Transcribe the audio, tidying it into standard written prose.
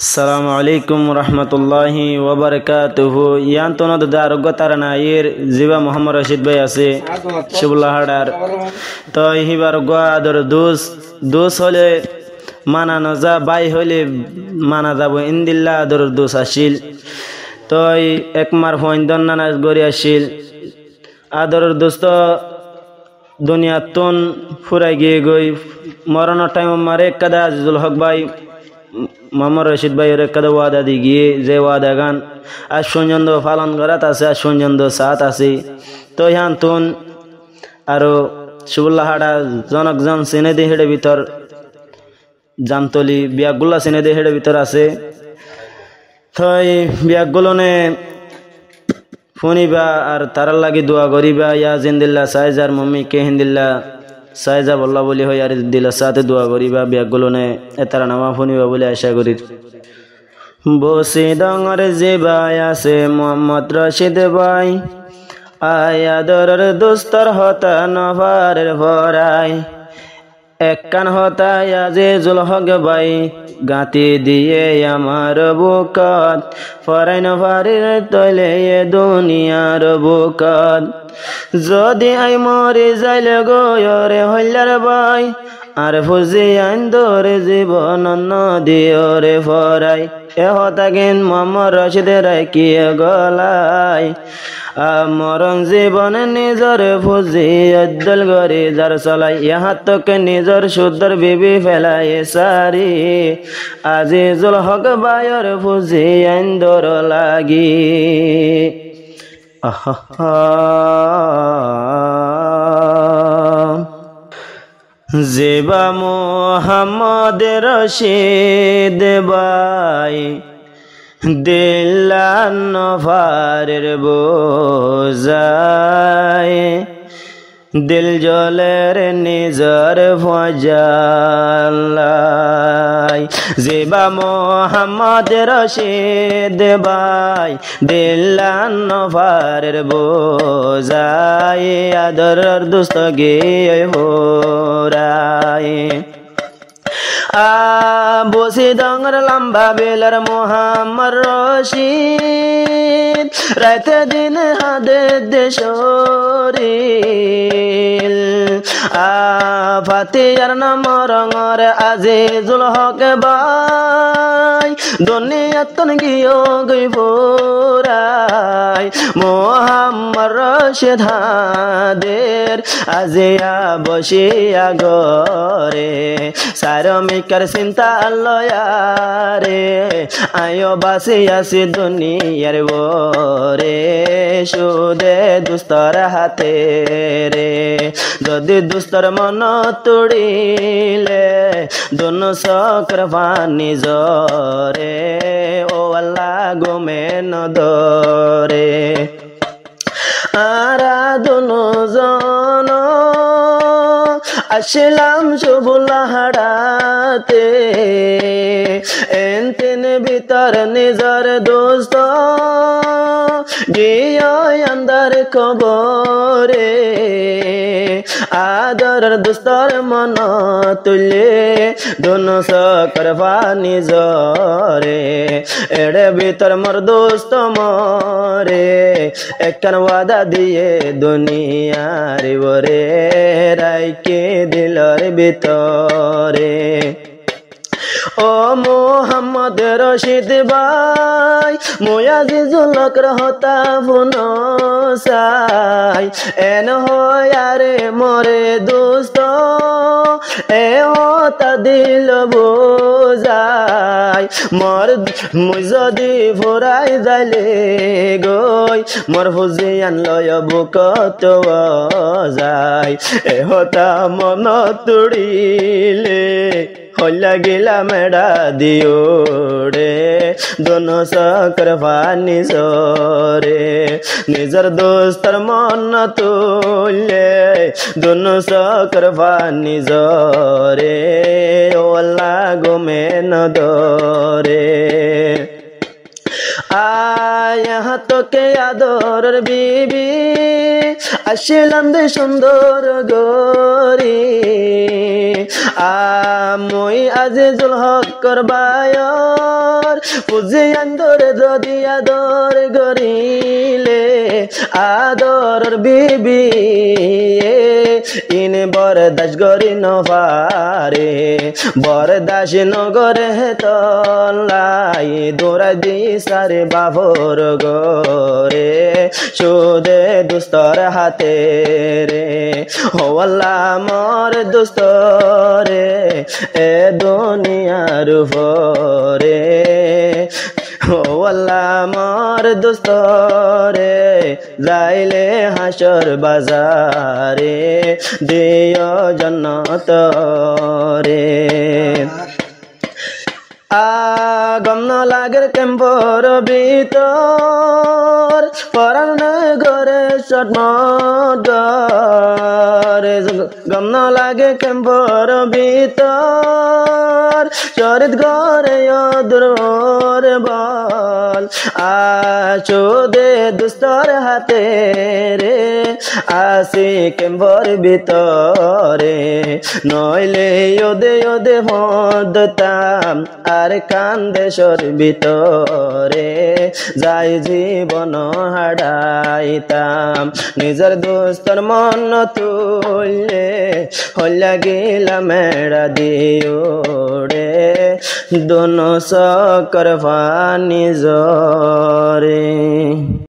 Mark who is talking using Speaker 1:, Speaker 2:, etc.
Speaker 1: Assalamu alaikum warahmatullahi wabarakatuh. Yan tono da arogga tarana yer ziba Muhammad Rashid bhai ase Shibullah hadar to hibar gwa ador dos hole mana naza bai hole mana jabo indillah ador dos ashil to ekmar phone donna gori ashil ador dosto দুনিয়া তুন ফুরাই গিয়ে গই মরণের time মারে কাদা আজিজুল হক ভাই মোহাম্মদ রশিদ ভাই এর কাদা ওয়াদা দি গিয়ে যে ওয়াদা গান আর সুঞ্জন্দ পালন করাত আছে আর সুঞ্জন্দ সাথ আছে তো ইয়ান তুন আরো সুবুল্লাহ হাড়া জনকজন সিনে দি হেডে ভিতর জামতলি বিয়াগুলা সিনে দি হেডে ভিতর আছে তো এই বিয়াগুলোনে ফুনিবা আর তারার লাগি দোয়া করিবা ইয়া জিন্দিল্লাহ সাইজার মম্মি কে হিন্দিল্লাহ সাইজা বল্লা বলি হয় আর দিল্লার সাথে দোয়া করিবা বিয়াগুলো নে এতারা নামা ফুনিবা বলে আশা করি বসে ডঙর যে ভাই আছে মোহাম্মদ রশিদ ভাই আয়াদর দোস্তর হতা নভারের ভরাই একখান হতায় আজিজুল হক ভাই গাতি দিয়ে আমার বুকত ফরাইন ফারির তলে দুনিয়ার বুকত যদি আই মরি যাইলে গয়রে হইলার ভাই আর ফুজি আইন্দর জীবন নদীরে ফরাই এ হতাগিন মোহাম্মদ রশিদের কি গলাই মরণ জীবন নিজর ফুজি অদ্দল গরি যার চলাই ইহা তোকে নিজর সুন্দর বিবি ফেলাই সারি আজিজুল হক ভাইয়ের ফুজি আইন্দর লাগি জেবা মোহাম্মদ রশিদ ভাই দিল্লান নভারের বোঝাই দিল জলের নিজর ভজালাই জেবা মোহাম্মদ রশিদ ভাই দিল্লান নভারের বোঝাই আদরের দুস্ত গিয়ে হোরাই বসে ডঙর লম্বা বেলার মোহাম্মদ রশিদ রাতে দিন হাদে দেশরিল ফাতিয়ার নাম রঙর আজিজুল হক ভাই দুনিয়াতন গিয়ে গই ভোরাই মোহাম্মদ রশিদ হাদের আজিয়া বসিয়া গরে সারমিকার চিন্তা লয়ারে আয়ো বাসি আসি দুনিয়ার বরে সুদে দুস্তর হাতে রে যদি দুস্তর মন তুড়িলে দোনো চক্র পানি জরে ও আল্লাহ গোমে নদরে আরা দোনো জন আসলাম শুবুল্লাহ হাড়াতে এনতেন ভিতর নিজর দোস্ত গিয়ে আন্দার খবরে আদর দোস্তর মন তুলে দোনো চক্র পানি জরে এড়ে ভিতর মোর দোস্ত মরে একখান ওয়াদা দিয়ে দুনিয়ার বরে রাইকে দিলর ভিতরে ও মোহাম্মদ রশিদ ভাই মোয়াজিজুল হক রহতা ফুন সাই এন হয়ারে মরে দোস্ত এ হতা দিল বোঝাই মর মুই যদি ফুরাই যাইলে গই মর ফুজি আনলয় বুকত যায় এ হতা মন তুড়িলে হইলা গিলা মেডা দিও রে দোনো চক্র পানি জরে নিজর দোস্তর মন তুলে দোনো চক্র পানি জরে ও আল্লাহ গোমে নদরে আয়া তোকে আদরের বিবি আসিলাম দে সুন্দর গরি মই আজিজুল হক বায়র পুজি আন্দরে যদি আদর গরিলে আদরর বিবি ইন বরদাস গরি নভারে বরদাস নগরে তলাই দৌড়াই দি সারে বাবর গরে সুদে দুস্তর হাতে রে ও আল্লাহ মোর দুস্তরে এ দুনিয়ার উপরে ও আল্লাহ মোর দুস্তরে যাইলে হাসর বাজারে দিও জান্নাত রে গম ন লাগের কেম্বর ভিতর পরাণ ঘরে সটমরে গম ন লাগে কেম্বর ভিতর চরিত ঘরে দুর্বর বল চোদে দুস্তর হাতে রে আসি কেম্বর ভিতরে নইলে ওদে ওদে মদতাম আর কান্দেশর ভিতরে যাই জীবন হারাইতাম নিজের দোস্তর মন তুললে হল্লা গেলা মেড়া দিওড়ে দোনো সকর ফানি জরে।